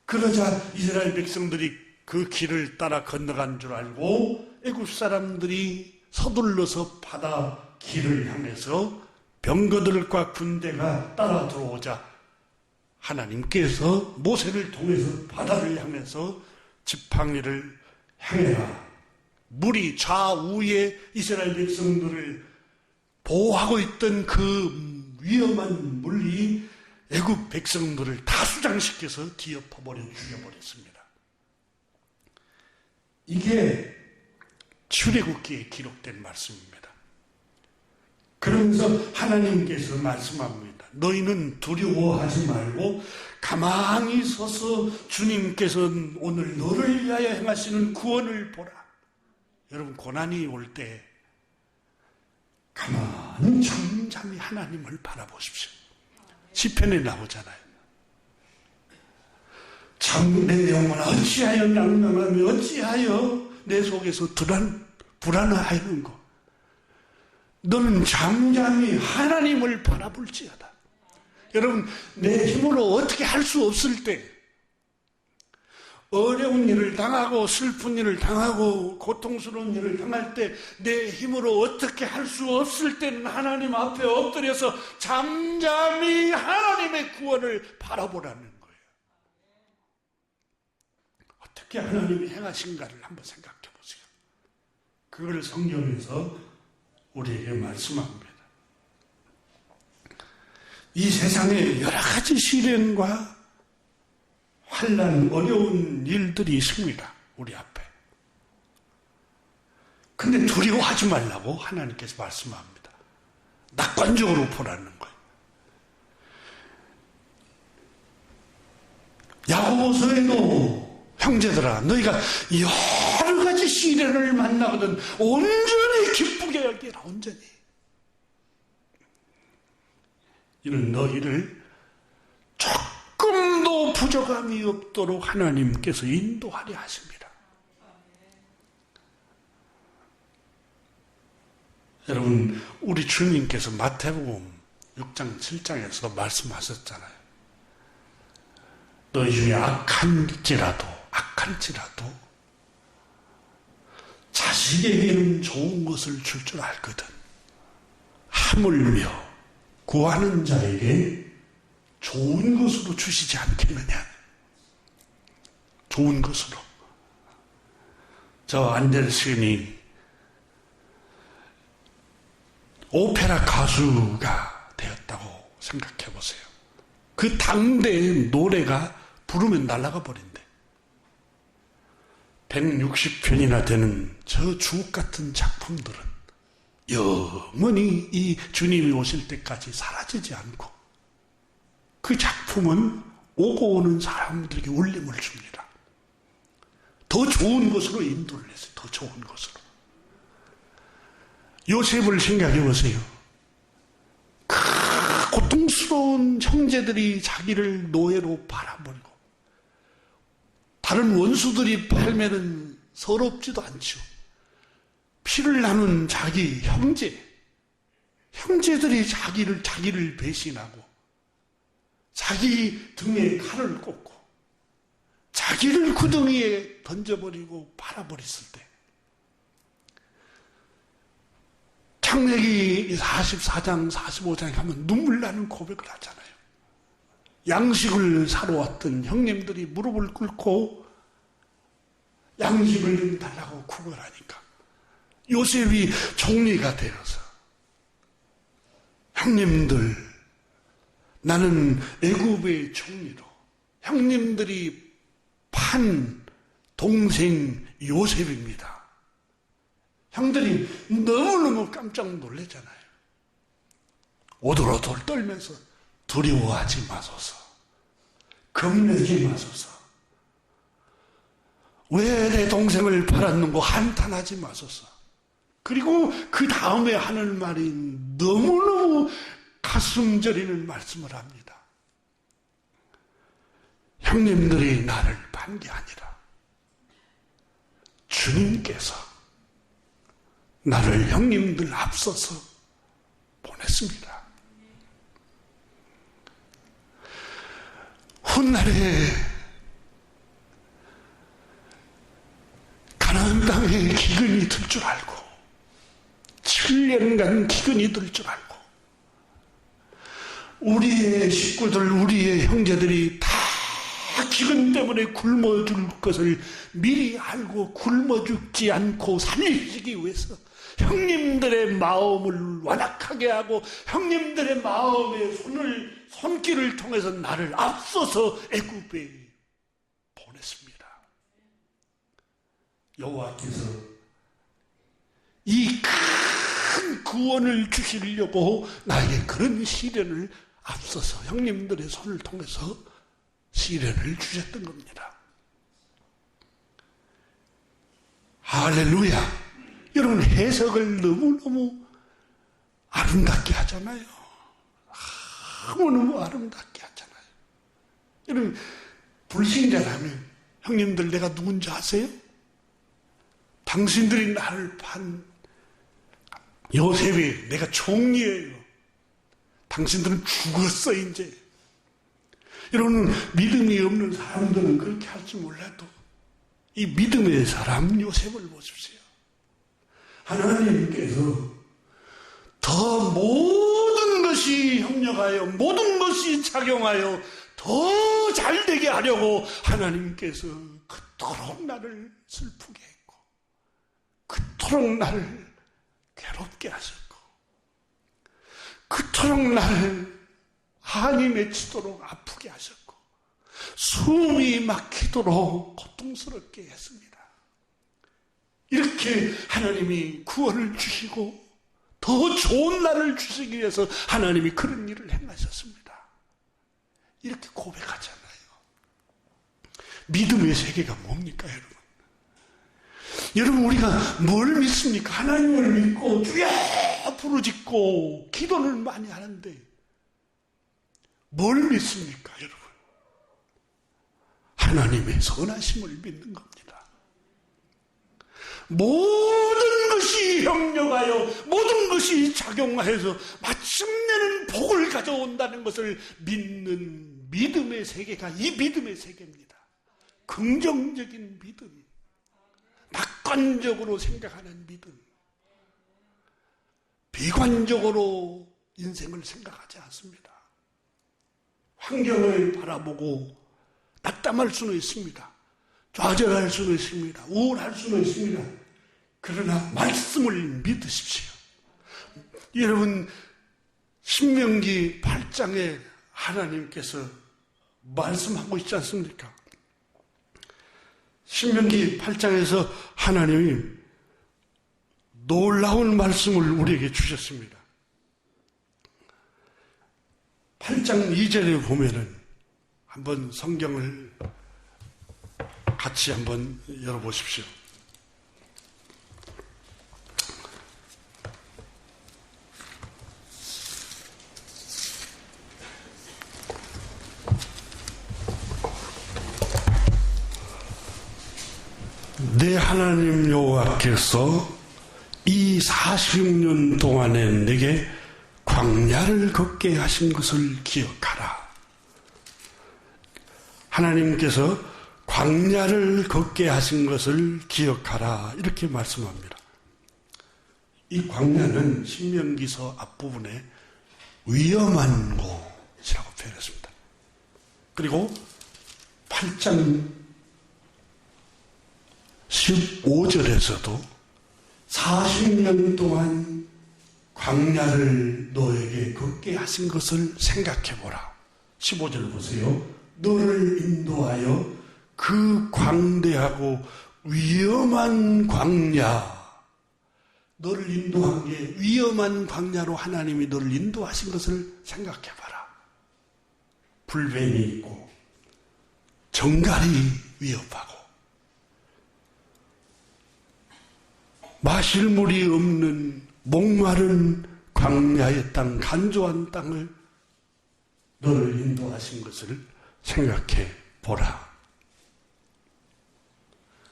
그러자 이스라엘 백성들이 그 길을 따라 건너간 줄 알고 애굽 사람들이 서둘러서 바다 길을 향해서 병거들과 군대가 따라 들어오자 하나님께서 모세를 통해서 바다를 향해서 지팡이를 향해라. 물이 좌우에 이스라엘 백성들을 보호하고 있던 그 위험한 물이 애굽 백성들을 다 수장시켜서 뒤엎어버려 죽여버렸습니다. 이게 출애굽기에 기록된 말씀입니다. 그러면서 하나님께서 말씀합니다. 너희는 두려워하지 말고 가만히 서서 주님께서 오늘 너를 위하여 행하시는 구원을 보라. 여러분 고난이 올 때 가만히 잠잠히 하나님을 바라보십시오. 시편에 나오잖아요. 참 내 영혼아 어찌하여 낭망하며 어찌하여 내 속에서 불안하였는고. 너는 잠잠히 하나님을 바라볼지어다. 여러분 내 힘으로 어떻게 할 수 없을 때 어려운 일을 당하고 슬픈 일을 당하고 고통스러운 일을 당할 때 내 힘으로 어떻게 할 수 없을 때는 하나님 앞에 엎드려서 잠잠히 하나님의 구원을 바라보라는 거예요. 어떻게 하나님이 행하신가를 한번 생각해 보세요. 그걸 성경에서 우리에게 말씀합니다. 이 세상에 여러 가지 시련과 환난, 어려운 일들이 있습니다. 우리 앞에. 근데 두려워하지 말라고 하나님께서 말씀합니다. 낙관적으로 보라는 거예요. 야고보서에도 형제들아 너희가 여러 가지 시련을 만나거든 온전히 기쁘게 여기라. 온전히. 이는 너희를 조금도 부족함이 없도록 하나님께서 인도하려 하십니다. 여러분 우리 주님께서 마태복음 6장 7장에서 말씀하셨잖아요. 너희 중에 악할지라도 자식에게는 좋은 것을 줄 줄 알거든 하물며 구하는 자에게 좋은 것으로 주시지 않겠느냐. 좋은 것으로. 저 안데르센이 오페라 가수가 되었다고 생각해 보세요. 그 당대의 노래가 부르면 날아가 버린대. 160편이나 되는 저 주옥 같은 작품들은 영원히 이 주님이 오실 때까지 사라지지 않고 그 작품은 오고 오는 사람들에게 울림을 줍니다. 더 좋은 것으로 인도를 했어요. 더 좋은 것으로. 요셉을 생각해 보세요. 그 고통스러운 형제들이 자기를 노예로 팔아버리고 다른 원수들이 팔면은 서럽지도 않죠. 피를 나눈 자기 형제들이 자기를 배신하고 자기 등에 칼을 꽂고 자기를 구덩이에 던져버리고 팔아버렸을 때 창세기 44장 45장에 가면 눈물 나는 고백을 하잖아요. 양식을 사러 왔던 형님들이 무릎을 꿇고 양식을 좀 달라고 구걸하니까 요셉이 총리가 되어서 형님들, 나는 애굽의 총리로 형님들이 판 동생 요셉입니다. 형들이 너무너무 깜짝 놀랐잖아요. 오돌오돌 떨면서 두려워하지 마소서, 겁내지 마소서, 왜 내 동생을 팔았는고 한탄하지 마소서. 그리고 그 다음에 하는 말이 너무너무 가슴 저리는 말씀을 합니다. 형님들이 나를 판 게 아니라 주님께서 나를 형님들 앞서서 보냈습니다. 훗날에 가나안 땅에 기근이 들 줄 알고 7년간 기근이 들 줄 알고 우리의 식구들, 우리의 형제들이 다 기근 때문에 굶어 죽을 것을 미리 알고 굶어 죽지 않고 살리시기 위해서 형님들의 마음을 완악하게 하고 형님들의 마음의 손길을 통해서 나를 앞서서 애굽에 보냈습니다. 여호와께서 이 큰 구원을 주시려고 나에게 그런 시련을 앞서서 형님들의 손을 통해서 시련을 주셨던 겁니다. 할렐루야. 여러분, 해석을 너무너무 아름답게 하잖아요. 너무너무 아름답게 하잖아요. 여러분, 불신자라면 형님들 내가 누군지 아세요? 당신들이 나를 판 요셉이 내가 총리예요. 당신들은 죽었어 이제. 여러분, 믿음이 없는 사람들은 그렇게 할지 몰라도 이 믿음의 사람 요셉을 보십시오. 하나님께서 더 모든 것이 협력하여 모든 것이 작용하여 더 잘되게 하려고 하나님께서 그토록 나를 슬프게 했고 그토록 나를 괴롭게 하셨고 그토록 나를 한이 맺히도록 아프게 하셨고 숨이 막히도록 고통스럽게 했습니다. 이렇게 하나님이 구원을 주시고 더 좋은 날을 주시기 위해서 하나님이 그런 일을 행하셨습니다. 이렇게 고백하잖아요. 믿음의 세계가 뭡니까, 여러분? 여러분, 우리가 뭘 믿습니까? 하나님을 믿고 주여 부르짖고 기도를 많이 하는데 뭘 믿습니까, 여러분? 하나님의 선하심을 믿는 겁니다. 모든 것이 협력하여 모든 것이 작용하여서 마침내는 복을 가져온다는 것을 믿는 믿음의 세계가 이 믿음의 세계입니다. 긍정적인 믿음, 낙관적으로 생각하는 믿음, 비관적으로 인생을 생각하지 않습니다. 환경을 바라보고 낙담할 수는 있습니다. 좌절할 수는 있습니다. 우울할 수는 있습니다. 그러나 말씀을 믿으십시오. 여러분, 신명기 8장에 하나님께서 말씀하고 있지 않습니까? 신명기 8장에서 하나님이 놀라운 말씀을 우리에게 주셨습니다. 8장 2절에 보면은 한번 성경을 같이 한번 열어보십시오. 내 하나님 여호와께서 이 46년 동안에 내게 광야를 걷게 하신 것을 기억하라. 하나님께서 광야를 걷게 하신 것을 기억하라. 이렇게 말씀합니다. 이 광야는 신명기서 앞부분에 위험한 곳이라고 표현했습니다. 그리고 8장 15절에서도 40년 동안 광야를 너에게 걷게 하신 것을 생각해보라. 15절 보세요. 너를 인도하여 그 광대하고 위험한 광야, 너를 인도한 게 위험한 광야로 하나님이 너를 인도하신 것을 생각해봐라. 불뱀이 있고 정갈이 위협하고 마실 물이 없는 목마른 광야의 땅, 간조한 땅을 너를 인도하신 것을 생각해 보라.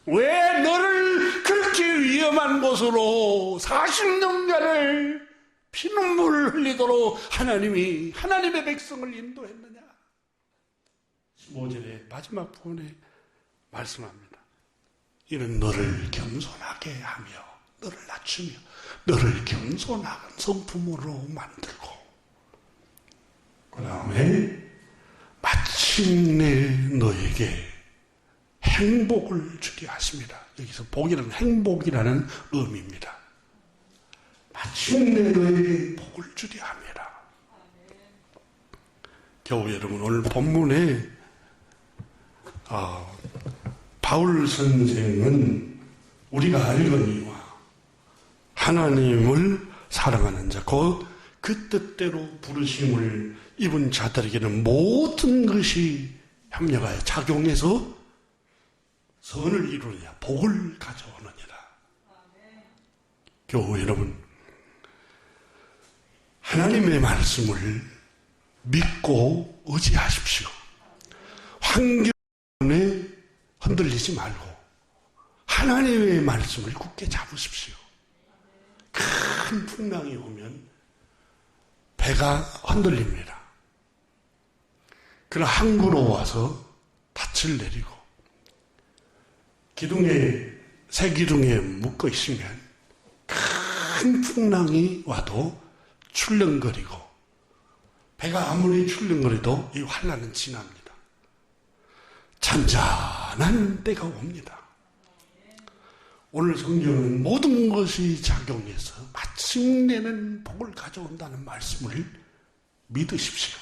왜 너를 그렇게 위험한 곳으로 40년간을 피눈물을 흘리도록 하나님이 하나님의 백성을 인도했느냐? 15절의 마지막 부분에 말씀합니다. 이는 너를 겸손하게 하며 너를 낮추며 너를 겸손한 성품으로 만들고 그 다음에 마침내 너에게 행복을 주게 하십니다. 여기서 복이라는 행복이라는 의미입니다. 마침내 너에게 복을 주게 합니다. 교우 여러분, 오늘 본문에 바울 선생은 우리가 알거니와 하나님을 사랑하는 자, 그 뜻대로 부르심을 입은 자들에게는 모든 것이 협력하여 작용해서 선을 이루느냐, 복을 가져오느니라. 교우 여러분, 하나님의 말씀을 믿고 의지하십시오. 환경에 흔들리지 말고 하나님의 말씀을 굳게 잡으십시오. 큰 풍랑이 오면 배가 흔들립니다. 그러나 항구로 와서 닻을 내리고 새 기둥에 묶어 있으면 큰 풍랑이 와도 출렁거리고 배가 아무리 출렁거려도 이 환란은 지납니다. 잔잔한 때가 옵니다. 오늘 성경은 모든 것이 작용해서 마침내는 복을 가져온다는 말씀을 믿으십시오.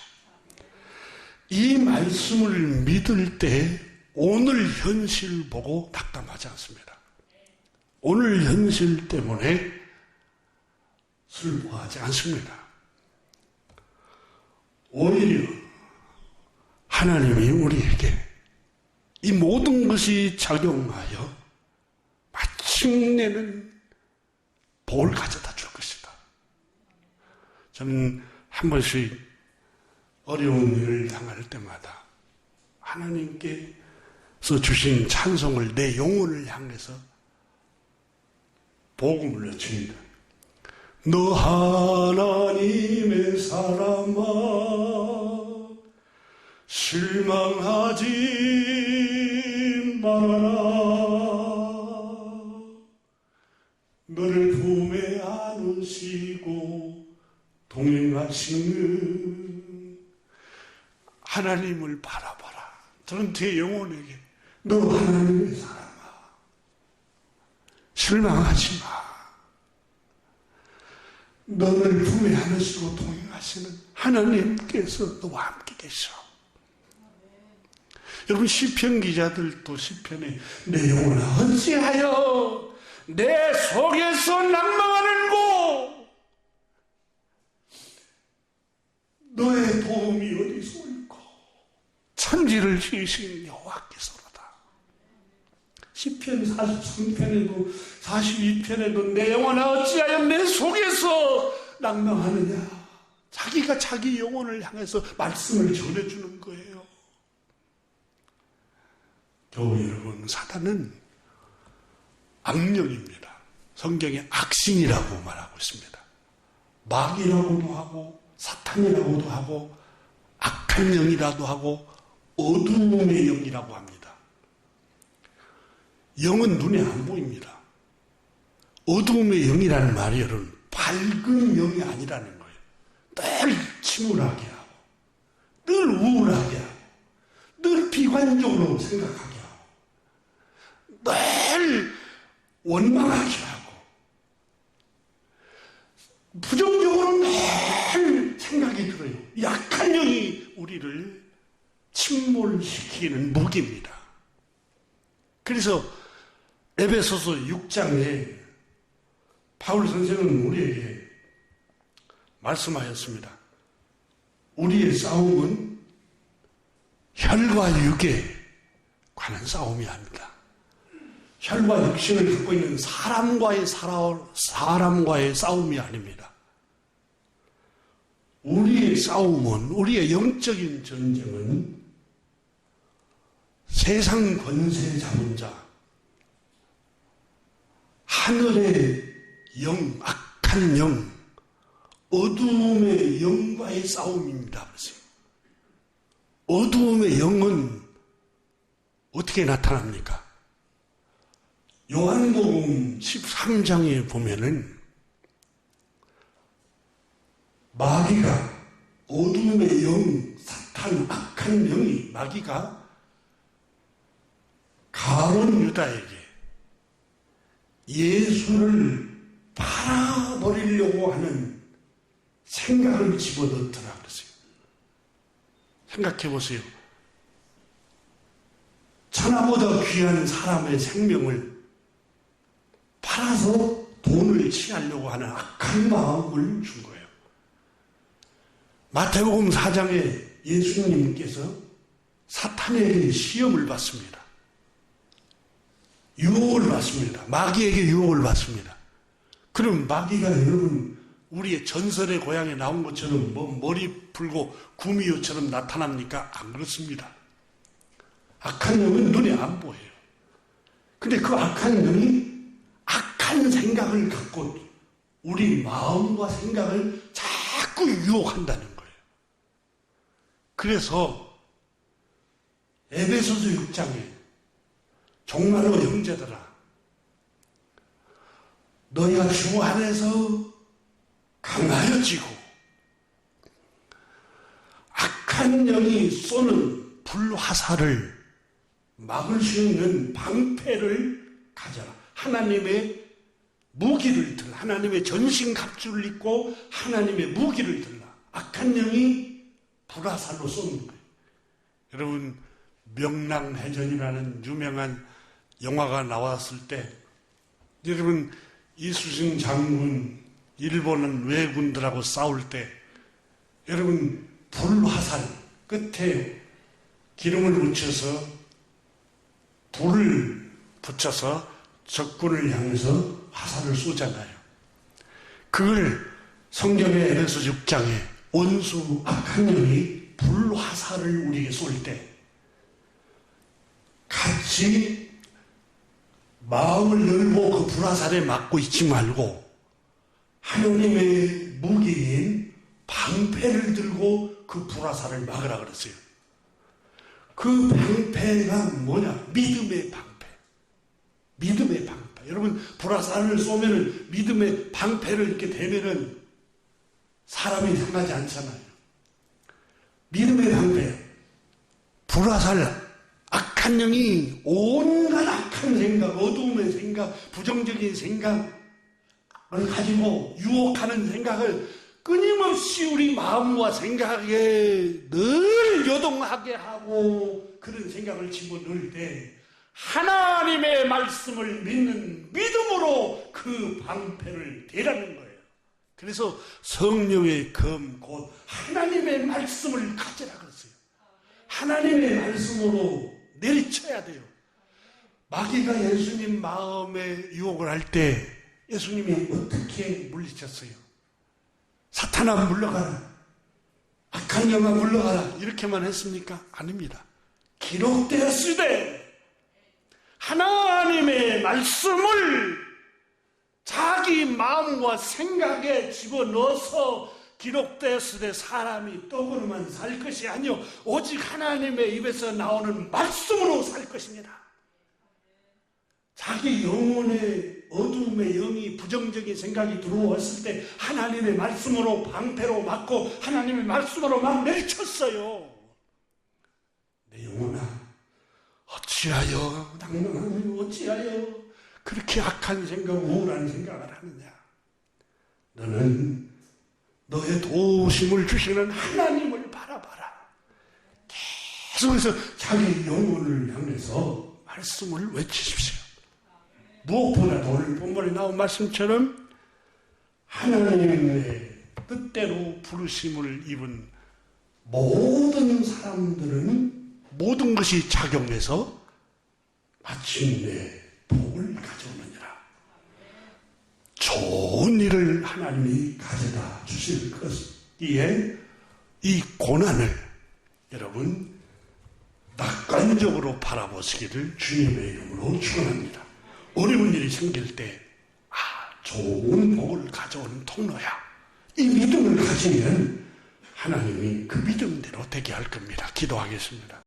이 말씀을 믿을 때 오늘 현실 보고 낙담하지 않습니다. 오늘 현실 때문에 슬퍼하지 않습니다. 오히려 하나님이 우리에게 이 모든 것이 작용하여 마침내는 복을 가져다 줄 것이다. 저는 한 번씩 어려운 일을 당할 때마다 하나님께서 주신 찬송을 내 영혼을 향해서 복음을 외칩니다. 너 하나님의 사람아 실망하지 말아라. 너를 품에 안으시고 동행하시는 하나님을 바라봐라. 저는 제 영혼에게 너 하나님의 사람아 실망하지 마. 너를 품에 안으시고 동행하시는 하나님께서 너와 함께 계셔. 여러분, 시편 기자들도 시편에 내 영혼아 어찌하여 내 속에서 낭망하는고 너의 도움이 어디서 올까? 천지를 지으신 여호와께서로다. 시편 43편에도 42편에도 내 영혼아 어찌하여 내 속에서 낭망하느냐. 자기가 자기 영혼을 향해서 말씀을 전해주는 거예요. 교우 여러분, 사단은 악령입니다. 성경에 악신이라고 말하고 있습니다. 마귀라고도 하고 사탄이라고도 하고 악한 영이라도 하고 어두움의 영이라고 합니다. 영은 눈에 안 보입니다. 어두움의 영이라는 말이 여러분 밝은 영이 아니라는 거예요. 늘 침울하게 하고 늘 우울하게 하고 늘 비관적으로 생각하게 하고 늘 원망하게 하고 부정 우리를 침몰시키는 무기입니다. 그래서 에베소서 6장에 바울 선생은 우리에게 말씀하였습니다. 우리의 싸움은 혈과 육에 관한 싸움이 아닙니다. 혈과 육신을 갖고 있는 사람과의 싸움이 아닙니다. 우리의 싸움은, 우리의 영적인 전쟁은 세상 권세 잡은 자, 하늘의 영, 악한 영, 어두움의 영과의 싸움입니다. 그래서 어두움의 영은 어떻게 나타납니까? 요한복음 13장에 보면은 마귀가, 어두움의 영, 사탄, 악한 영이, 마귀가 가룟 유다에게 예수를 팔아버리려고 하는 생각을 집어넣더라 그랬어요. 생각해 보세요. 천하보다 귀한 사람의 생명을 팔아서 돈을 취하려고 하는 악한 마음을 준 거예요. 마태복음 4장에 예수님께서 사탄에게 시험을 받습니다. 유혹을 받습니다. 마귀에게 유혹을 받습니다. 그럼 마귀가 여러분 우리의 전설의 고향에 나온 것처럼 머리 풀고 구미호처럼 나타납니까? 안 그렇습니다. 악한 영은 눈에 안 보여요. 근데 그 악한 영이 악한 생각을 갖고 우리 마음과 생각을 자꾸 유혹한다는 거예요. 그래서 에베소서 6장에 정말로 형제들아, 너희가 주 안에서 강하여지고 악한 영이 쏘는 불화살을 막을 수 있는 방패를 가져라. 하나님의 무기를 들라. 하나님의 전신갑주를 입고 하나님의 무기를 들라. 악한 영이 불화살로 쏘는 거예요. 여러분, 명랑해전이라는 유명한 영화가 나왔을 때 여러분 이순신 장군 일본은 왜군들하고 싸울 때 여러분 불화살 끝에 기름을 묻혀서 불을 붙여서 적군을 향해서 화살을 쏘잖아요. 그걸 성경의 에베소 6장에 원수 악한 영이 불화살을 우리에게 쏠 때 같이 마음을 열고 그 불화살에 맞고 있지 말고 하나님의 무기인 방패를 들고 그 불화살을 막으라 그랬어요. 그 방패가 뭐냐? 믿음의 방패. 믿음의 방패. 여러분, 불화살을 쏘면은 믿음의 방패를 이렇게 대면은 사람이 상하지 않잖아요. 믿음의 방패. 불화살, 악한 영이 온갖 악한 생각, 어두움의 생각, 부정적인 생각을 가지고 유혹하는 생각을 끊임없이 우리 마음과 생각에 늘 요동하게 하고 그런 생각을 집어넣을 때 하나님의 말씀을 믿는 믿음으로 그 방패를 대라는 거예요. 그래서 성령의 검, 곧 하나님의 말씀을 가지라 그랬어요. 하나님의 말씀으로 내리쳐야 돼요. 마귀가 예수님 마음에 유혹을 할 때 예수님이 어떻게 물리쳤어요? 사탄아 물러가라. 악한 영아 물러가라. 이렇게만 했습니까? 아닙니다. 기록되었으되 하나님의 말씀을 자기 마음과 생각에 집어넣어서 기록되었으되 사람이 떡으로만 살 것이 아니요 오직 하나님의 입에서 나오는 말씀으로 살 것입니다. 자기 영혼의 어두움의 영이 부정적인 생각이 들어왔을 때 하나님의 말씀으로 방패로 막고 하나님의 말씀으로 막 내리쳤어요. 내 영혼아 어찌하여 낭망하며 어찌하여 그렇게 악한 생각, 우울한 생각을 하느냐. 너는 너의 도우심을 주시는 하나님을 바라봐라. 계속해서 자기 영혼을 향해서 말씀을 외치십시오. 무엇보다도 오늘 본문에 나온 말씀처럼 하나님의 뜻대로 부르심을 입은 모든 사람들은 모든 것이 작용해서 마침내 복을 가져오느니라. 좋은 일을 하나님이 가져다 주실 것이기에 이 고난을 여러분 낙관적으로 바라보시기를 주님의 이름으로 축원합니다. 어려운 일이 생길 때 좋은 복을 가져오는 통로야. 이 믿음을 가지면 하나님이 그 믿음대로 되게 할 겁니다. 기도하겠습니다.